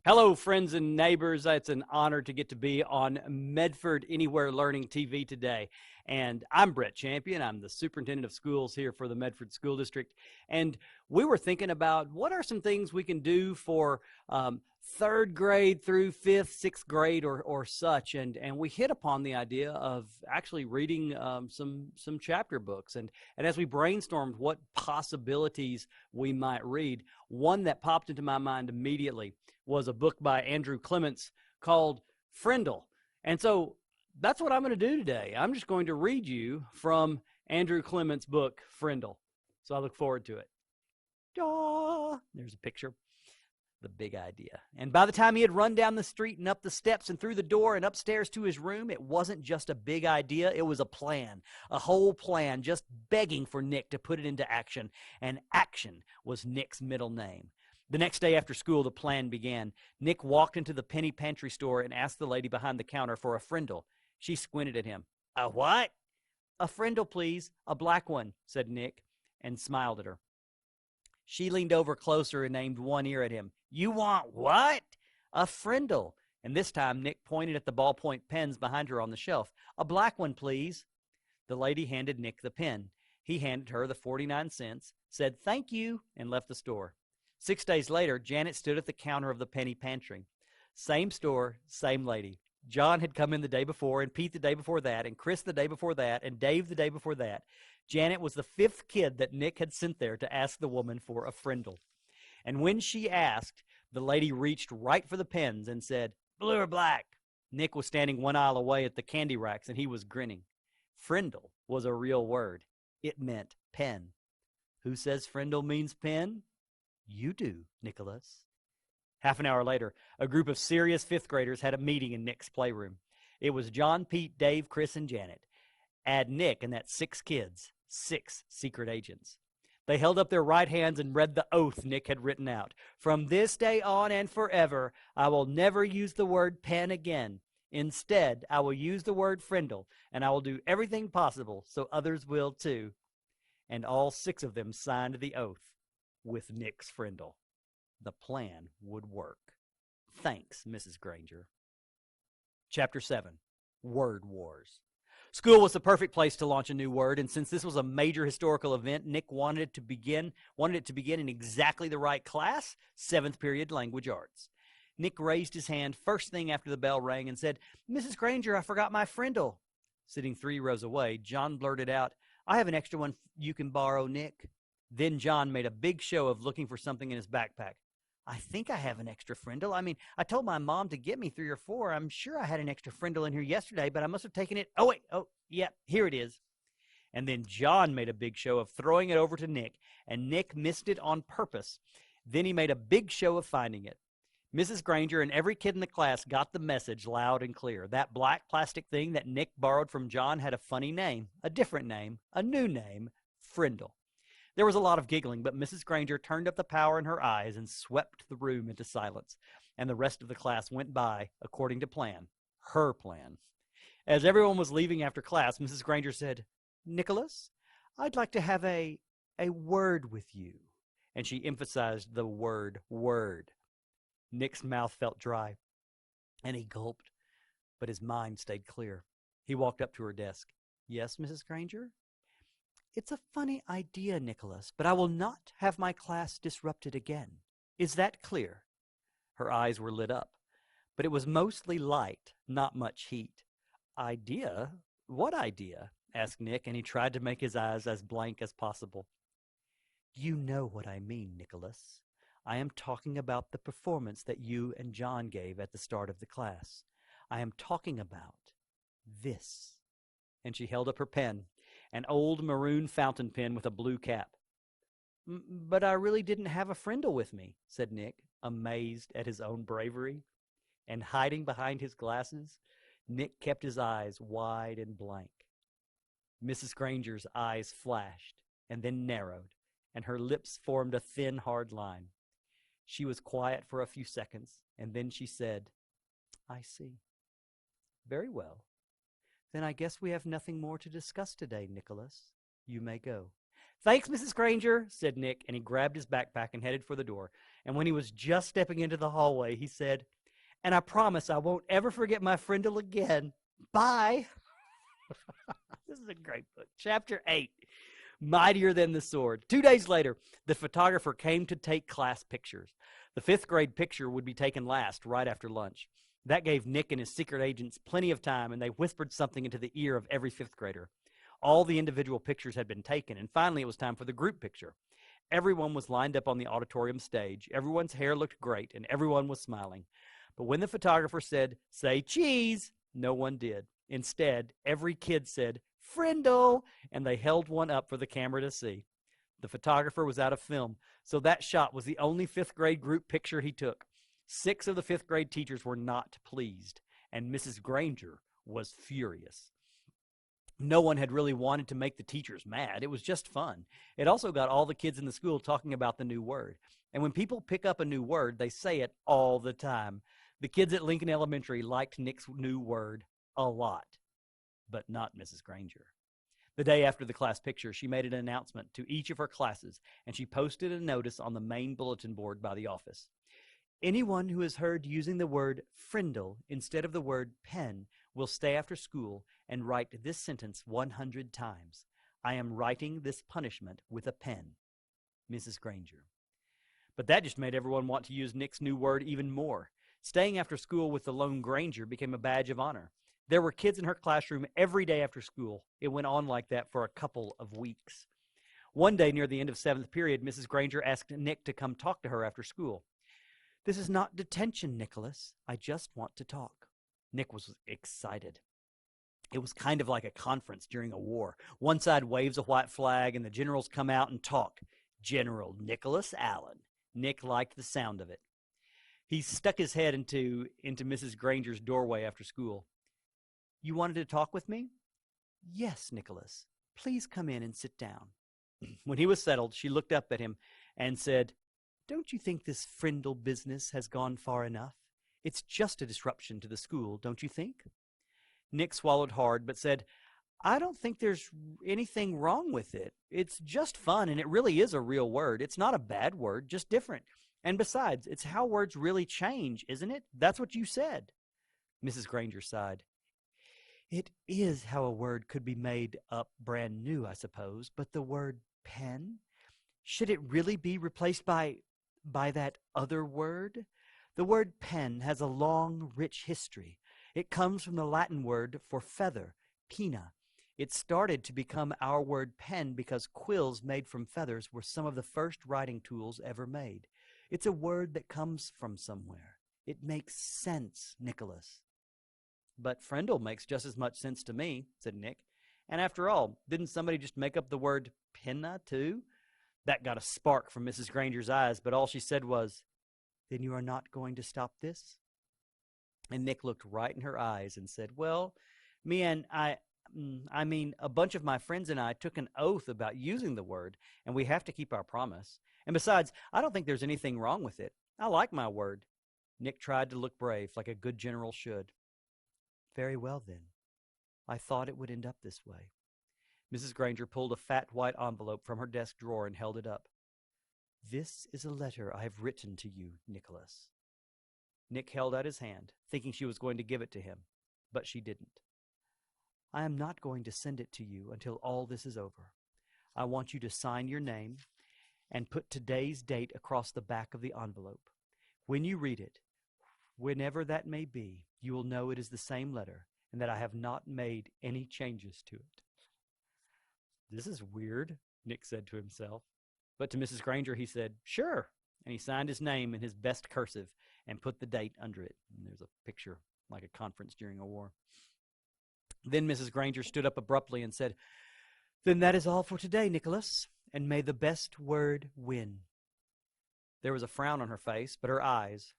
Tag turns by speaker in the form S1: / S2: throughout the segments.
S1: Hello, friends and neighbors. It's an honor to get to be on Medford Anywhere Learning TV today. And I'm Brett Champion. I'm the superintendent of schools here for the Medford School District. And we were thinking about what are some things we can do for third grade through fifth, sixth grade or such. And we hit upon the idea of actually reading some chapter books. And as we brainstormed what possibilities we might read, one that popped into my mind immediately was a book by Andrew Clements called Frindle. And so that's what I'm going to do today. I'm just going to read you from Andrew Clements' book, Frindle. So I look forward to it. There's a picture. The big idea. And by the time he had run down the street and up the steps and through the door and upstairs to his room, it wasn't just a big idea. It was a plan, a whole plan, just begging for Nick to put it into action. And action was Nick's middle name. The next day after school, the plan began. Nick walked into the penny pantry store and asked the lady behind the counter for a Frindle. She squinted at him. A what? A Frindle, please. A black one, said Nick, and smiled at her. She leaned over closer and aimed one ear at him. You want what? A Frindle. And this time, Nick pointed at the ballpoint pens behind her on the shelf. A black one, please. The lady handed Nick the pen. He handed her the 49 cents, said thank you, and left the store. 6 days later, Janet stood at the counter of the penny pantry. Same store, same lady. John had come in the day before, and Pete the day before that, and Chris the day before that, and Dave the day before that. Janet was the 5th kid that Nick had sent there to ask the woman for a Frindle. And when she asked, the lady reached right for the pens and said, blue or black? Nick was standing one aisle away at the candy racks, and he was grinning. Frindle was a real word. It meant pen. Who says Frindle means pen? You do, Nicholas. Half an hour later, a group of serious 5th graders had a meeting in Nick's playroom. It was John, Pete, Dave, Chris, and Janet. Add Nick, and that's 6 kids, 6 secret agents. They held up their right hands and read the oath Nick had written out. From this day on and forever, I will never use the word pen again. Instead, I will use the word Frindle, and I will do everything possible so others will too. And all 6 of them signed the oath with Nick's Frindle. The plan would work. Thanks, Mrs. Granger. Chapter 7, Word Wars. School was the perfect place to launch a new word, and since this was a major historical event, Nick wanted it to begin in exactly the right class, 7th period language arts. Nick raised his hand first thing after the bell rang and said, Mrs. Granger, I forgot my Frindle. Sitting 3 rows away, John blurted out, I have an extra one you can borrow, Nick. Then John made a big show of looking for something in his backpack. I think I have an extra Frindle. I mean, I told my mom to get me 3 or 4. I'm sure I had an extra Frindle in here yesterday, but I must have taken it. Oh, wait. Oh, yeah, here it is. And then John made a big show of throwing it over to Nick, and Nick missed it on purpose. Then he made a big show of finding it. Mrs. Granger and every kid in the class got the message loud and clear. That black plastic thing that Nick borrowed from John had a funny name, a different name, a new name, Frindle. There was a lot of giggling, but Mrs. Granger turned up the power in her eyes and swept the room into silence, and the rest of the class went by according to plan, her plan. As everyone was leaving after class, Mrs. Granger said, Nicholas, I'd like to have a word with you. And she emphasized the word word. Nick's mouth felt dry, and he gulped, but his mind stayed clear. He walked up to her desk. Yes, Mrs. Granger? It's a funny idea, Nicholas, but I will not have my class disrupted again. Is that clear? Her eyes were lit up, but it was mostly light, not much heat. Idea? What idea? Asked Nick, and he tried to make his eyes as blank as possible. You know what I mean, Nicholas. I am talking about the performance that you and John gave at the start of the class. I am talking about this. And she held up her pen, an old maroon fountain pen with a blue cap. But I really didn't have a Frindle with me, said Nick, amazed at his own bravery. And hiding behind his glasses, Nick kept his eyes wide and blank. Mrs. Granger's eyes flashed and then narrowed, and her lips formed a thin, hard line. She was quiet for a few seconds, and then she said, I see. Very well. Then I guess we have nothing more to discuss today, Nicholas. You may go. "Thanks, Mrs. Granger," said Nick, and he grabbed his backpack and headed for the door. And when he was just stepping into the hallway, he said, "And I promise I won't ever forget my Frindle again. Bye." This is a great book. Chapter 8, Mightier Than the Sword. 2 days later, the photographer came to take class pictures. The 5th grade picture would be taken last, right after lunch. That gave Nick and his secret agents plenty of time, and they whispered something into the ear of every 5th grader. All the individual pictures had been taken, and finally it was time for the group picture. Everyone was lined up on the auditorium stage. Everyone's hair looked great, and everyone was smiling. But when the photographer said, "Say cheese," no one did. Instead, every kid said, "Frindle," and they held one up for the camera to see. The photographer was out of film, so that shot was the only 5th grade group picture he took. 6 of the 5th grade teachers were not pleased, and Mrs. Granger was furious. No one had really wanted to make the teachers mad. It was just fun. It also got all the kids in the school talking about the new word. And when people pick up a new word, they say it all the time. The kids at Lincoln Elementary liked Nick's new word a lot, but not Mrs. Granger. The day after the class picture, she made an announcement to each of her classes, and she posted a notice on the main bulletin board by the office. "Anyone who is heard using the word Frindle instead of the word pen will stay after school and write this sentence 100 times. I am writing this punishment with a pen. Mrs. Granger." But that just made everyone want to use Nick's new word even more. Staying after school with the lone Granger became a badge of honor. There were kids in her classroom every day after school. It went on like that for a couple of weeks. One day near the end of 7th period, Mrs. Granger asked Nick to come talk to her after school. "This is not detention, Nicholas. I just want to talk." Nick was excited. It was kind of like a conference during a war. One side waves a white flag, and the generals come out and talk. General Nicholas Allen. Nick liked the sound of it. He stuck his head into Mrs. Granger's doorway after school. "You wanted to talk with me?" "Yes, Nicholas. Please come in and sit down." When he was settled, she looked up at him and said, "Don't you think this Frindle business has gone far enough? It's just a disruption to the school, don't you think?" Nick swallowed hard, but said, "I don't think there's anything wrong with it. It's just fun, and it really is a real word. It's not a bad word, just different. And besides, it's how words really change, isn't it? That's what you said." Mrs. Granger sighed. "It is how a word could be made up brand new, I suppose, but the word pen? Should it really be replaced by that other word? The word pen has a long, rich history. It comes from the Latin word for feather, pinna. It started to become our word pen because quills made from feathers were some of the first writing tools ever made. It's a word that comes from somewhere. It makes sense, Nicholas." "But Frindle makes just as much sense to me," said Nick. "And after all, didn't somebody just make up the word pinna, too?" That got a spark from Mrs. Granger's eyes, but all she said was, "Then you are not going to stop this?" And Nick looked right in her eyes and said, "Well, I mean, a bunch of my friends and I took an oath about using the word, and we have to keep our promise. And besides, I don't think there's anything wrong with it. I like my word." Nick tried to look brave, like a good general should. "Very well, then. I thought it would end up this way." Mrs. Granger pulled a fat white envelope from her desk drawer and held it up. "This is a letter I have written to you, Nicholas." Nick held out his hand, thinking she was going to give it to him, but she didn't. "I am not going to send it to you until all this is over. I want you to sign your name and put today's date across the back of the envelope. When you read it, whenever that may be, you will know it is the same letter and that I have not made any changes to it." "This is weird," Nick said to himself. But to Mrs. Granger he said, "Sure," and he signed his name in his best cursive and put the date under it. And there's a picture like a conference during a war. Then Mrs. Granger stood up abruptly and said, "Then that is all for today, Nicholas, and may the best word win." There was a frown on her face, but her eyes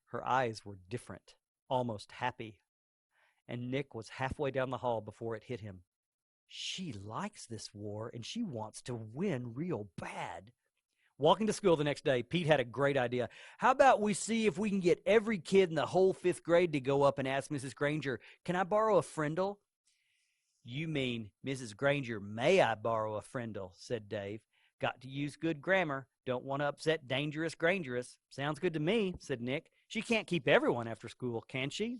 S1: were different, almost happy. And Nick was halfway down the hall before it hit him. She likes this war, and she wants to win real bad. Walking to school the next day, Pete had a great idea. "How about we see if we can get every kid in the whole 5th grade to go up and ask Mrs. Granger, 'Can I borrow a Frindle?'" "You mean, Mrs. Granger, may I borrow a Frindle?" said Dave. Got to use good grammar. Don't want to upset dangerous Grangerous. Sounds good to me, said Nick. She can't keep everyone after school, can she?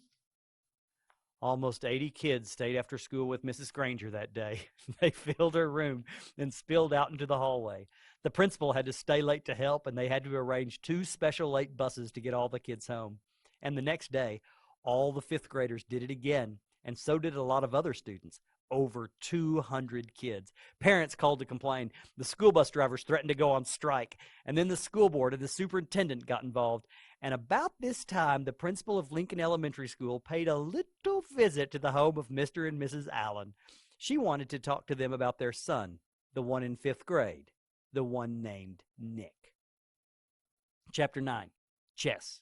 S1: Almost 80 kids stayed after school with Mrs. Granger that day. They filled her room and spilled out into the hallway. The principal had to stay late to help, and they had to arrange 2 special late buses to get all the kids home. And the next day, all the 5th graders did it again, and so did a lot of other students. Over 200 kids. Parents called to complain. The school bus drivers threatened to go on strike. And then the school board and the superintendent got involved. And about this time, the principal of Lincoln Elementary School paid a little visit to the home of Mr. and Mrs. Allen. She wanted to talk to them about their son, the one in 5th grade, the one named Nick. Chapter 9, Chess.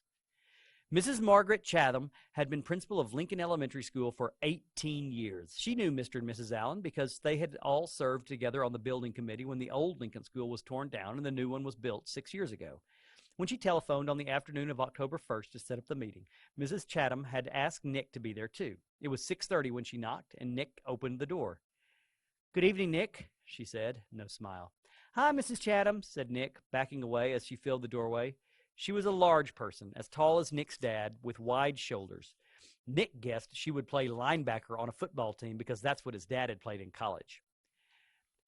S1: Mrs. Margaret Chatham had been principal of Lincoln Elementary School for 18 years. She knew Mr. and Mrs. Allen because they had all served together on the building committee when the old Lincoln School was torn down and the new one was built 6 years ago. When she telephoned on the afternoon of October 1st to set up the meeting, Mrs. Chatham had asked Nick to be there too. It was 6:30 when she knocked, and Nick opened the door. "Good evening, Nick," she said, no smile. "Hi, Mrs. Chatham," said Nick, backing away as she filled the doorway. She was a large person, as tall as Nick's dad, with wide shoulders. Nick guessed she would play linebacker on a football team because that's what his dad had played in college.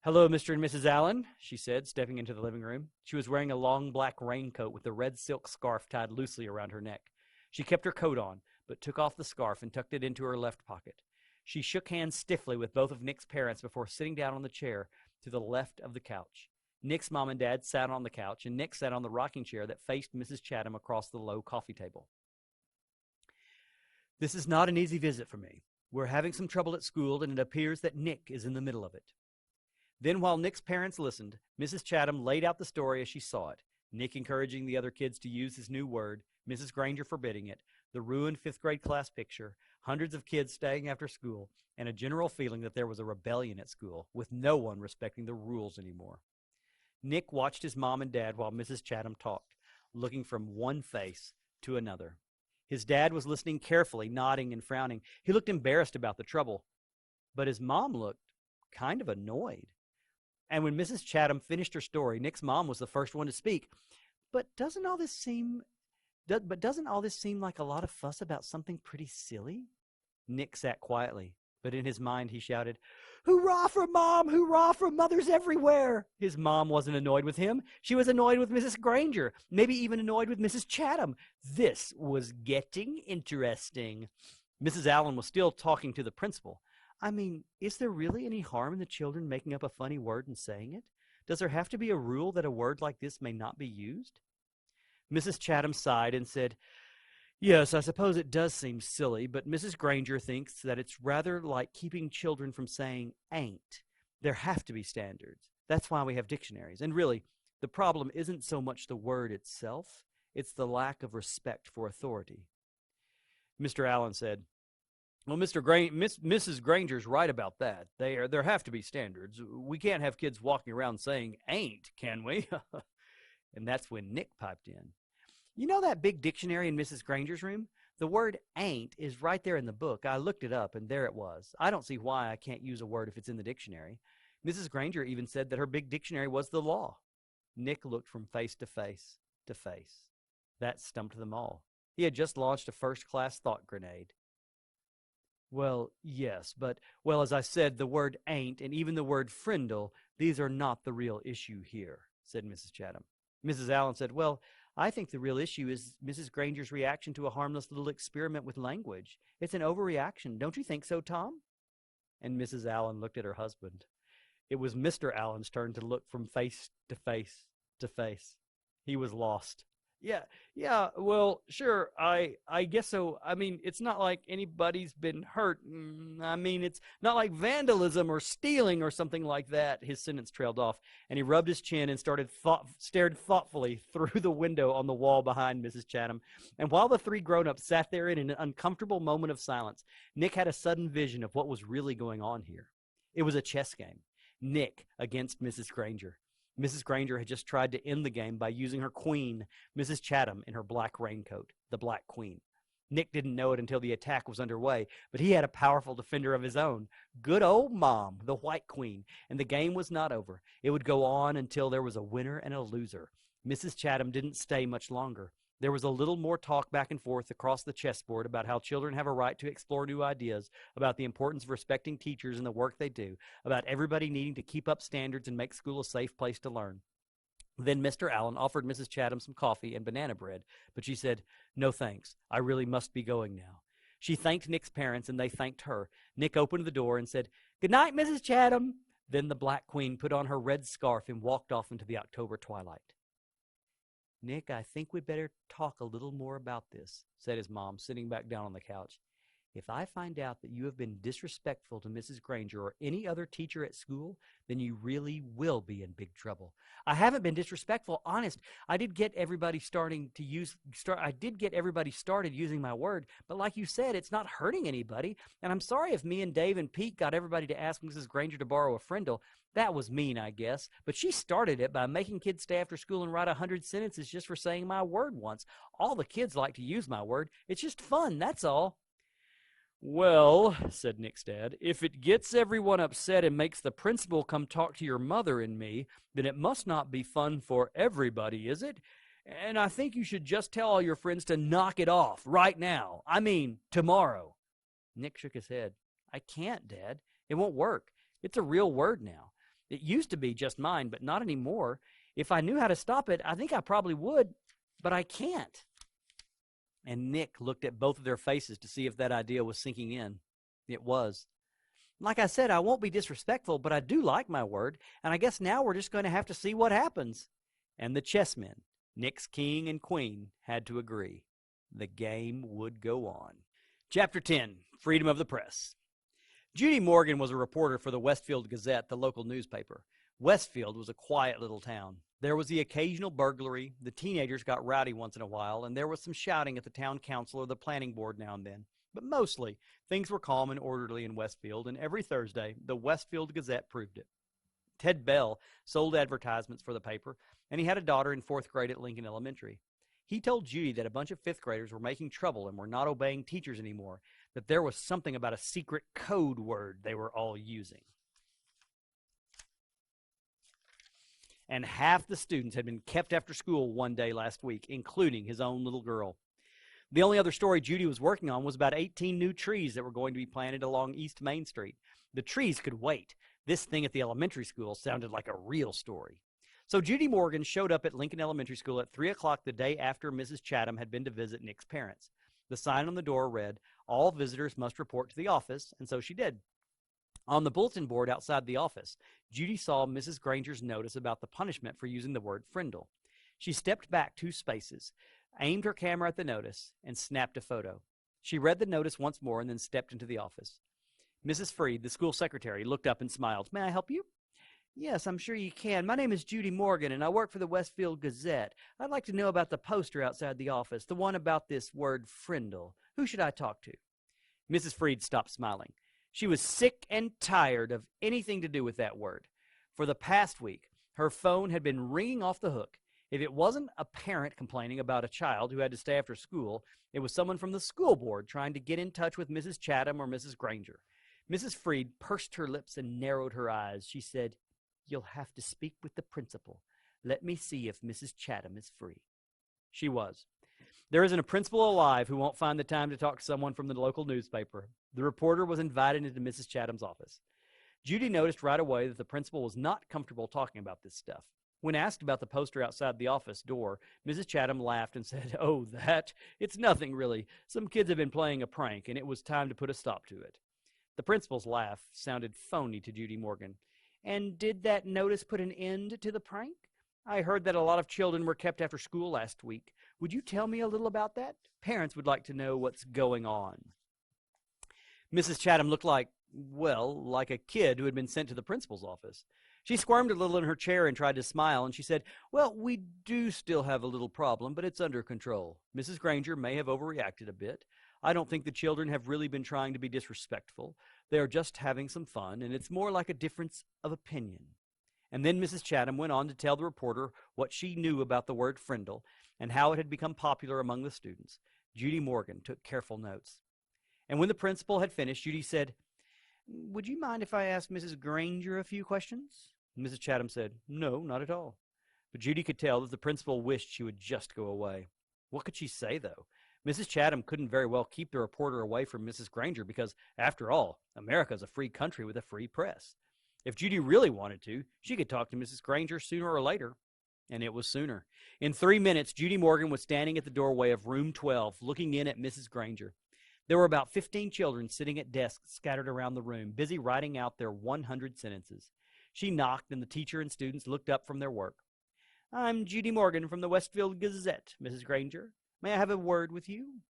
S1: "Hello, Mr. and Mrs. Allen," she said, stepping into the living room. She was wearing a long black raincoat with a red silk scarf tied loosely around her neck. She kept her coat on, but took off the scarf and tucked it into her left pocket. She shook hands stiffly with both of Nick's parents before sitting down on the chair to the left of the couch. Nick's mom and dad sat on the couch, and Nick sat on the rocking chair that faced Mrs. Chatham across the low coffee table. "This is not an easy visit for me. We're having some trouble at school, and it appears that Nick is in the middle of it." Then, while Nick's parents listened, Mrs. Chatham laid out the story as she saw it, Nick encouraging the other kids to use his new word, Mrs. Granger forbidding it, the ruined 5th grade class picture, hundreds of kids staying after school, and a general feeling that there was a rebellion at school, with no one respecting the rules anymore. Nick watched his mom and dad while Mrs. Chatham talked, looking from one face to another. His dad was listening carefully, nodding and frowning. He looked embarrassed about the trouble, but his mom looked kind of annoyed. And when Mrs. Chatham finished her story, Nick's mom was the first one to speak. Doesn't all this seem like a lot of fuss about something pretty silly?" Nick sat quietly, but in his mind he shouted, "Hurrah for Mom! Hurrah for mothers everywhere!" His mom wasn't annoyed with him. She was annoyed with Mrs. Granger, maybe even annoyed with Mrs. Chatham. This was getting interesting. Mrs. Allen was still talking to the principal. "I mean, is there really any harm in the children making up a funny word and saying it? Does there have to be a rule that a word like this may not be used?" Mrs. Chatham sighed and said, "Yes, I suppose it does seem silly, but Mrs. Granger thinks that it's rather like keeping children from saying ain't. There have to be standards. That's why we have dictionaries. And really, the problem isn't so much the word itself, it's the lack of respect for authority." Mr. Allen said, "Well, Mrs. Granger's right about that. There have to be standards. We can't have kids walking around saying ain't, can we?" And that's when Nick piped in. "You know that big dictionary in Mrs. Granger's room? The word ain't is right there in the book. I looked it up, and there it was. I don't see why I can't use a word if it's in the dictionary. Mrs. Granger even said that her big dictionary was the law." Nick looked from face to face to face. That stumped them all. He had just launched a first-class thought grenade. "Well, yes, but, as I said, the word ain't and even the word Frindle, these are not the real issue here," said Mrs. Chatham. Mrs. Allen said, "Well, I think the real issue is Mrs. Granger's reaction to a harmless little experiment with language. It's an overreaction. Don't you think so, Tom?" And Mrs. Allen looked at her husband. It was Mr. Allen's turn to look from face to face to face. He was lost. Yeah, well, sure, I guess so. I mean, it's not like anybody's been hurt. I mean, it's not like vandalism or stealing or something like that." His sentence trailed off, and he rubbed his chin and stared thoughtfully through the window on the wall behind Mrs. Chatham. And while the 3 grown-ups sat there in an uncomfortable moment of silence, Nick had a sudden vision of what was really going on here. It was a chess game. Nick against Mrs. Granger. Mrs. Granger had just tried to end the game by using her queen, Mrs. Chatham, in her black raincoat, the Black Queen. Nick didn't know it until the attack was underway, but he had a powerful defender of his own. Good old Mom, the White Queen, and the game was not over. It would go on until there was a winner and a loser. Mrs. Chatham didn't stay much longer. There was a little more talk back and forth across the chessboard about how children have a right to explore new ideas, about the importance of respecting teachers and the work they do, about everybody needing to keep up standards and make school a safe place to learn. Then Mr. Allen offered Mrs. Chatham some coffee and banana bread, but she said, "No thanks. I really must be going now." She thanked Nick's parents, and they thanked her. Nick opened the door and said, "Good night, Mrs. Chatham." Then the Black Queen put on her red scarf and walked off into the October twilight. "Nick, I think we'd better talk a little more about this," said his mom, sitting back down on the couch. "If I find out that you have been disrespectful to Mrs. Granger or any other teacher at school, then you really will be in big trouble." "I haven't been disrespectful, honest. I did get everybody started using my word, but like you said, it's not hurting anybody. And I'm sorry if me and Dave and Pete got everybody to ask Mrs. Granger to borrow a Frindle. That was mean, I guess. But she started it by making kids stay after school and write 100 sentences just for saying my word once. All the kids like to use my word. It's just fun, that's all." "Well," said Nick's dad, "if it gets everyone upset and makes the principal come talk to your mother and me, then it must not be fun for everybody, is it? And I think you should just tell all your friends to knock it off right now. I mean, tomorrow." Nick shook his head. "I can't, Dad. It won't work. It's a real word now. It used to be just mine, but not anymore. If I knew how to stop it, I think I probably would, but I can't." And Nick looked at both of their faces to see if that idea was sinking in. It was. "Like I said, I won't be disrespectful, but I do like my word, and I guess now we're just going to have to see what happens." And the chessmen, Nick's king and queen, had to agree. The game would go on. Chapter 10, Freedom of the Press. Judy Morgan was a reporter for the Westfield Gazette, the local newspaper. Westfield was a quiet little town. There was the occasional burglary, the teenagers got rowdy once in a while, and there was some shouting at the town council or the planning board now and then. But mostly, things were calm and orderly in Westfield, and every Thursday, the Westfield Gazette proved it. Ted Bell sold advertisements for the paper, and he had a daughter in 4th grade at Lincoln Elementary. He told Judy that a bunch of 5th graders were making trouble and were not obeying teachers anymore, that there was something about a secret code word they were all using. And half the students had been kept after school one day last week, including his own little girl. The only other story Judy was working on was about 18 new trees that were going to be planted along East Main Street. The trees could wait. This thing at the elementary school sounded like a real story. So Judy Morgan showed up at Lincoln Elementary School at 3 o'clock the day after Mrs. Chatham had been to visit Nick's parents. The sign on the door read, "All visitors must report to the office," and so she did. On the bulletin board outside the office, Judy saw Mrs. Granger's notice about the punishment for using the word Frindle. She stepped back 2 spaces, aimed her camera at the notice, and snapped a photo. She read the notice once more and then stepped into the office. Mrs. Freed, the school secretary, looked up and smiled. "May I help you?" "Yes, I'm sure you can. My name is Judy Morgan, and I work for the Westfield Gazette. I'd like to know about the poster outside the office, the one about this word Frindle. Who should I talk to?" Mrs. Freed stopped smiling. She was sick and tired of anything to do with that word. For the past week, her phone had been ringing off the hook. If it wasn't a parent complaining about a child who had to stay after school, it was someone from the school board trying to get in touch with Mrs. Chatham or Mrs. Granger. Mrs. Freed pursed her lips and narrowed her eyes. She said, "You'll have to speak with the principal. Let me see if Mrs. Chatham is free." She was. There isn't a principal alive who won't find the time to talk to someone from the local newspaper. The reporter was invited into Mrs. Chatham's office. Judy noticed right away that the principal was not comfortable talking about this stuff. When asked about the poster outside the office door, Mrs. Chatham laughed and said, "Oh, that? It's nothing, really. Some kids have been playing a prank, and it was time to put a stop to it." The principal's laugh sounded phony to Judy Morgan. "And did that notice put an end to the prank? I heard that a lot of children were kept after school last week. Would you tell me a little about that? Parents would like to know what's going on." Mrs. Chatham looked like a kid who had been sent to the principal's office. She squirmed a little in her chair and tried to smile, and she said, "Well, we do still have a little problem, but it's under control. Mrs. Granger may have overreacted a bit. I don't think the children have really been trying to be disrespectful. They are just having some fun, and it's more like a difference of opinion." And then Mrs. Chatham went on to tell the reporter what she knew about the word Frindle and how it had become popular among the students. Judy Morgan took careful notes. And when the principal had finished, Judy said, "Would you mind if I asked Mrs. Granger a few questions?" Mrs. Chatham said, "No, not at all." But Judy could tell that the principal wished she would just go away. What could she say, though? Mrs. Chatham couldn't very well keep the reporter away from Mrs. Granger because, after all, America is a free country with a free press. If Judy really wanted to, she could talk to Mrs. Granger sooner or later. And it was sooner. In 3 minutes, Judy Morgan was standing at the doorway of room 12, looking in at Mrs. Granger. There were about 15 children sitting at desks scattered around the room, busy writing out their 100 sentences. She knocked, and the teacher and students looked up from their work. "I'm Judy Morgan from the Westfield Gazette, Mrs. Granger. May I have a word with you?"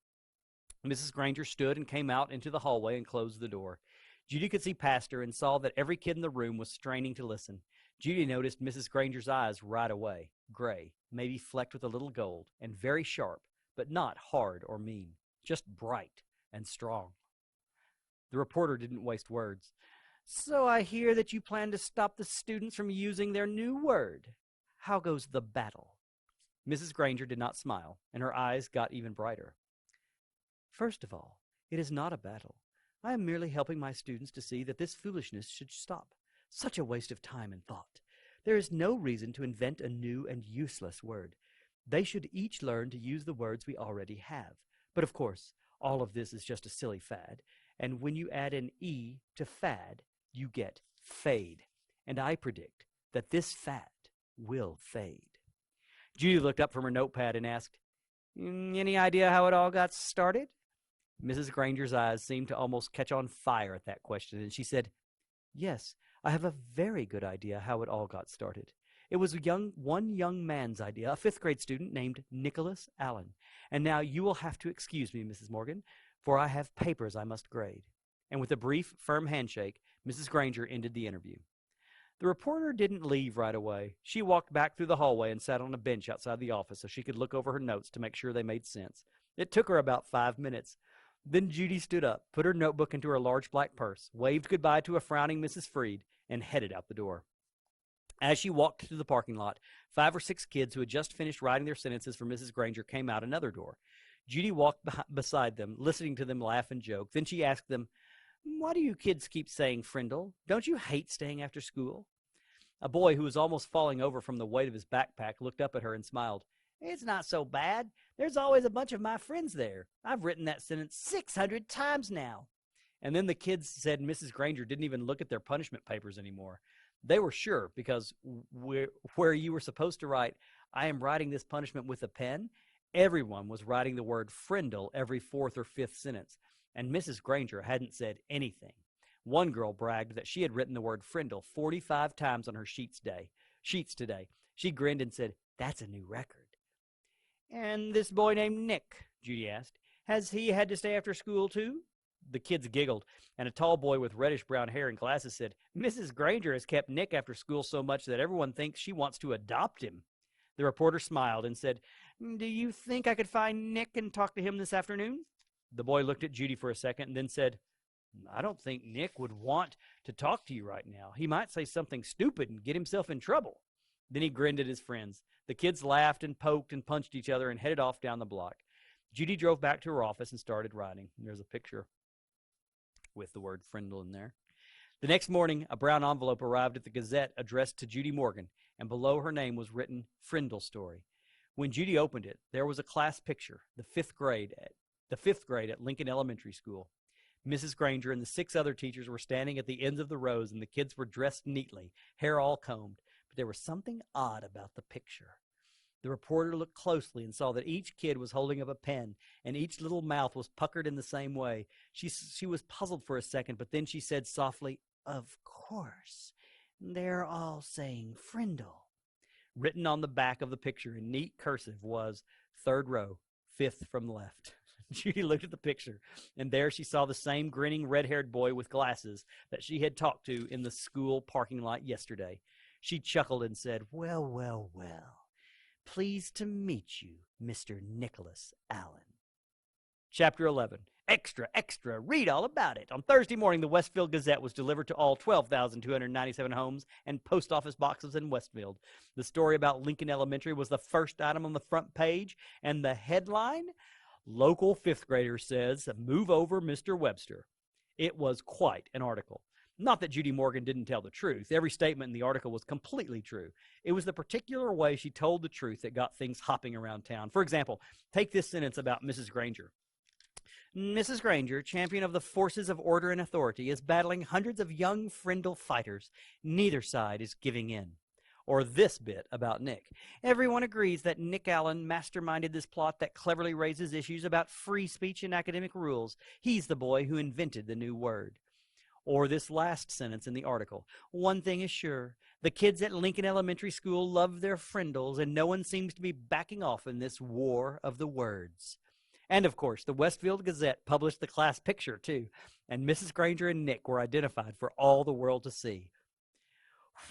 S1: Mrs. Granger stood and came out into the hallway and closed the door. Judy could see past her and saw that every kid in the room was straining to listen. Judy noticed Mrs. Granger's eyes right away, gray, maybe flecked with a little gold, and very sharp, but not hard or mean, just bright and strong. The reporter didn't waste words. "So I hear that you plan to stop the students from using their new word. How goes the battle?" Mrs. Granger did not smile, and her eyes got even brighter. "First of all, it is not a battle. I am merely helping my students to see that this foolishness should stop. Such a waste of time and thought. There is no reason to invent a new and useless word. They should each learn to use the words we already have. But of course, all of this is just a silly fad, and when you add an E to fad, you get fade. And I predict that this fad will fade." Judy looked up from her notepad and asked, "Any idea how it all got started?" Mrs. Granger's eyes seemed to almost catch on fire at that question, and she said, "Yes, I have a very good idea how it all got started. It was one young man's idea, a fifth-grade student named Nicholas Allen. And now you will have to excuse me, Mrs. Morgan, for I have papers I must grade." And with a brief, firm handshake, Mrs. Granger ended the interview. The reporter didn't leave right away. She walked back through the hallway and sat on a bench outside the office so she could look over her notes to make sure they made sense. It took her about 5 minutes. Then Judy stood up, put her notebook into her large black purse, waved goodbye to a frowning Mrs. Freed, and headed out the door. As she walked to the parking lot, 5 or 6 kids who had just finished writing their sentences for Mrs. Granger came out another door. Judy walked beside them, listening to them laugh and joke. Then she asked them, "Why do you kids keep saying Frindle? Don't you hate staying after school?" A boy who was almost falling over from the weight of his backpack looked up at her and smiled. "It's not so bad. There's always a bunch of my friends there. I've written that sentence 600 times now." And then the kids said Mrs. Granger didn't even look at their punishment papers anymore. They were sure, because where you were supposed to write, "I am writing this punishment with a pen," everyone was writing the word Frindle every 4th or 5th sentence, and Mrs. Granger hadn't said anything. One girl bragged that she had written the word Frindle 45 times on her sheets today. She grinned and said, "That's a new record." "And this boy named Nick," Judy asked, "has he had to stay after school too?" The kids giggled, and a tall boy with reddish-brown hair and glasses said, "Mrs. Granger has kept Nick after school so much that everyone thinks she wants to adopt him." The reporter smiled and said, "Do you think I could find Nick and talk to him this afternoon?" The boy looked at Judy for a second and then said, "I don't think Nick would want to talk to you right now. He might say something stupid and get himself in trouble." Then he grinned at his friends. The kids laughed and poked and punched each other and headed off down the block. Judy drove back to her office and started writing. There's a picture with the word Frindle in there. The next morning, a brown envelope arrived at the Gazette addressed to Judy Morgan, and below her name was written Frindle Story. When Judy opened it, there was a class picture, the fifth grade at Lincoln Elementary School. Mrs. Granger and the 6 other teachers were standing at the ends of the rows, and the kids were dressed neatly, hair all combed. But there was something odd about the picture. The reporter looked closely and saw that each kid was holding up a pen, and each little mouth was puckered in the same way. She was puzzled for a second, but then she said softly, "Of course, they're all saying Frindle." Written on the back of the picture in neat cursive was, "3rd row, 5th from the left." Judy looked at the picture, and there she saw the same grinning red-haired boy with glasses that she had talked to in the school parking lot yesterday. She chuckled and said, "Well, well, well. Pleased to meet you, Mr. Nicholas Allen." Chapter 11. Extra, extra, read all about it. On Thursday morning, the Westfield Gazette was delivered to all 12,297 homes and post office boxes in Westfield. The story about Lincoln Elementary was the first item on the front page, and the headline, Local fifth grader says, "Move over, Mr. Webster." It was quite an article. Not that Judy Morgan didn't tell the truth. Every statement in the article was completely true. It was the particular way she told the truth that got things hopping around town. For example, take this sentence about Mrs. Granger. Mrs. Granger, champion of the forces of order and authority, is battling hundreds of young Frindle fighters. Neither side is giving in. Or this bit about Nick. Everyone agrees that Nick Allen masterminded this plot that cleverly raises issues about free speech and academic rules. He's the boy who invented the new word. Or this last sentence in the article. One thing is sure, the kids at Lincoln Elementary School love their Frindles, and no one seems to be backing off in this war of the words. And, of course, the Westfield Gazette published the class picture, too, and Mrs. Granger and Nick were identified for all the world to see.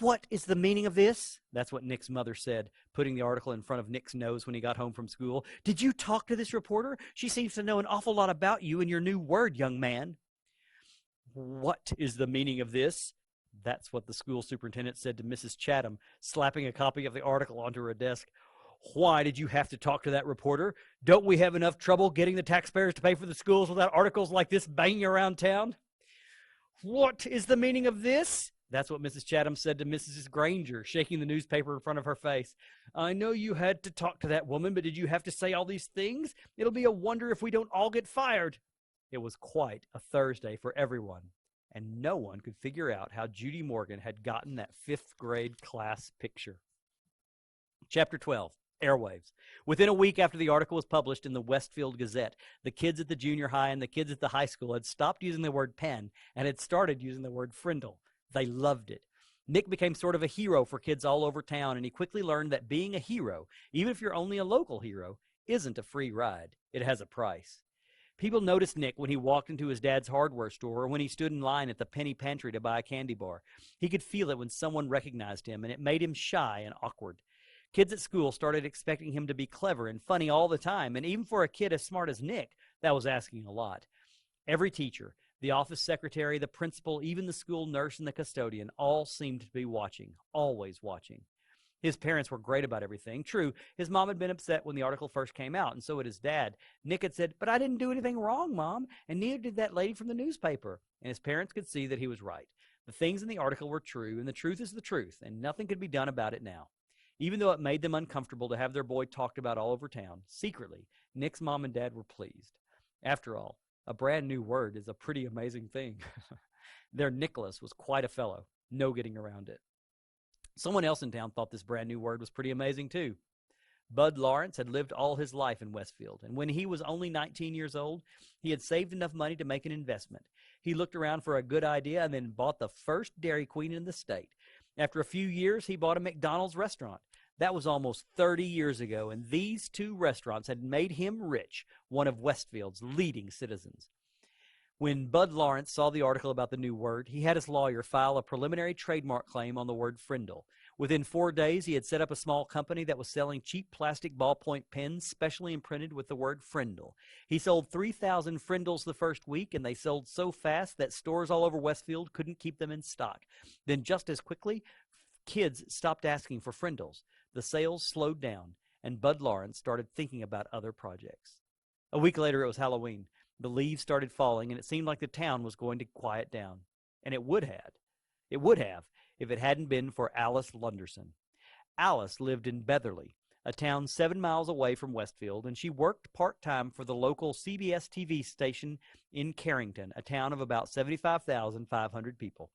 S1: What is the meaning of this? That's what Nick's mother said, putting the article in front of Nick's nose when he got home from school. Did you talk to this reporter? She seems to know an awful lot about you and your new word, young man. What is the meaning of this? That's what the school superintendent said to Mrs. Chatham, slapping a copy of the article onto her desk. Why did you have to talk to that reporter? Don't we have enough trouble getting the taxpayers to pay for the schools without articles like this banging around town? What is the meaning of this? That's what Mrs. Chatham said to Mrs. Granger, shaking the newspaper in front of her face. I know you had to talk to that woman, but did you have to say all these things? It'll be a wonder if we don't all get fired. It was quite a Thursday for everyone, and no one could figure out how Judy Morgan had gotten that fifth grade class picture. Chapter 12. Airwaves. Within a week after the article was published in the Westfield Gazette, the kids at the junior high and the kids at the high school had stopped using the word pen and had started using the word Frindle. They loved it. Nick became sort of a hero for kids all over town, and he quickly learned that being a hero, even if you're only a local hero, isn't a free ride. It has a price. People noticed Nick when he walked into his dad's hardware store or when he stood in line at the penny pantry to buy a candy bar. He could feel it when someone recognized him, and it made him shy and awkward. Kids at school started expecting him to be clever and funny all the time, and even for a kid as smart as Nick, that was asking a lot. Every teacher, the office secretary, the principal, even the school nurse and the custodian, all seemed to be watching, always watching. His parents were great about everything. True, his mom had been upset when the article first came out, and so had his dad. Nick had said, "But I didn't do anything wrong, Mom, and neither did that lady from the newspaper." And his parents could see that he was right. The things in the article were true, and the truth is the truth, and nothing could be done about it now. Even though it made them uncomfortable to have their boy talked about all over town, secretly, Nick's mom and dad were pleased. After all, a brand new word is a pretty amazing thing. Their Nicholas was quite a fellow. No getting around it. Someone else in town thought this brand new word was pretty amazing too. Bud Lawrence had lived all his life in Westfield, and when he was only 19 years old, he had saved enough money to make an investment. He looked around for a good idea and then bought the first Dairy Queen in the state. After a few years, he bought a McDonald's restaurant. That was almost 30 years ago, and these two restaurants had made him rich, one of Westfield's leading citizens. When Bud Lawrence saw the article about the new word, he had his lawyer file a preliminary trademark claim on the word Frindle. Within 4 days, he had set up a small company that was selling cheap plastic ballpoint pens specially imprinted with the word Frindle. He sold 3,000 Frindles the first week, and they sold so fast that stores all over Westfield couldn't keep them in stock. Then just as quickly, kids stopped asking for Frindles. The sales slowed down, and Bud Lawrence started thinking about other projects. A week later, it was Halloween. The leaves started falling, and it seemed like the town was going to quiet down. And it would have. It would have if it hadn't been for Alice Lunderson. Alice lived in Betherly, a town 7 miles away from Westfield, and she worked part-time for the local CBS TV station in Carrington, a town of about 75,500 people.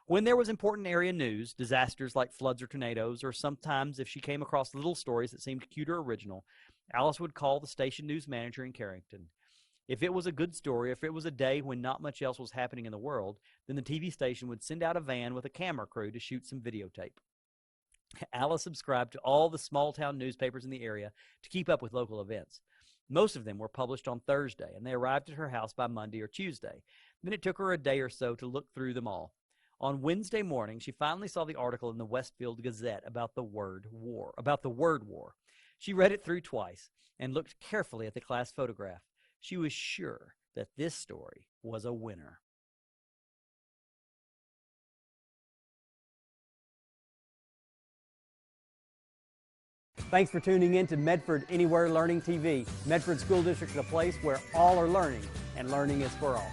S1: When there was important area news, disasters like floods or tornadoes, or sometimes if she came across little stories that seemed cute or original, Alice would call the station news manager in Carrington. If it was a good story, if it was a day when not much else was happening in the world, then the TV station would send out a van with a camera crew to shoot some videotape. Alice subscribed to all the small-town newspapers in the area to keep up with local events. Most of them were published on Thursday, and they arrived at her house by Monday or Tuesday. Then it took her a day or so to look through them all. On Wednesday morning, she finally saw the article in the Westfield Gazette about the word war. She read it through twice and looked carefully at the class photograph. She was sure that this story was a winner. Thanks for tuning in to Medford Anywhere Learning TV. Medford School District is a place where all are learning, and learning is for all.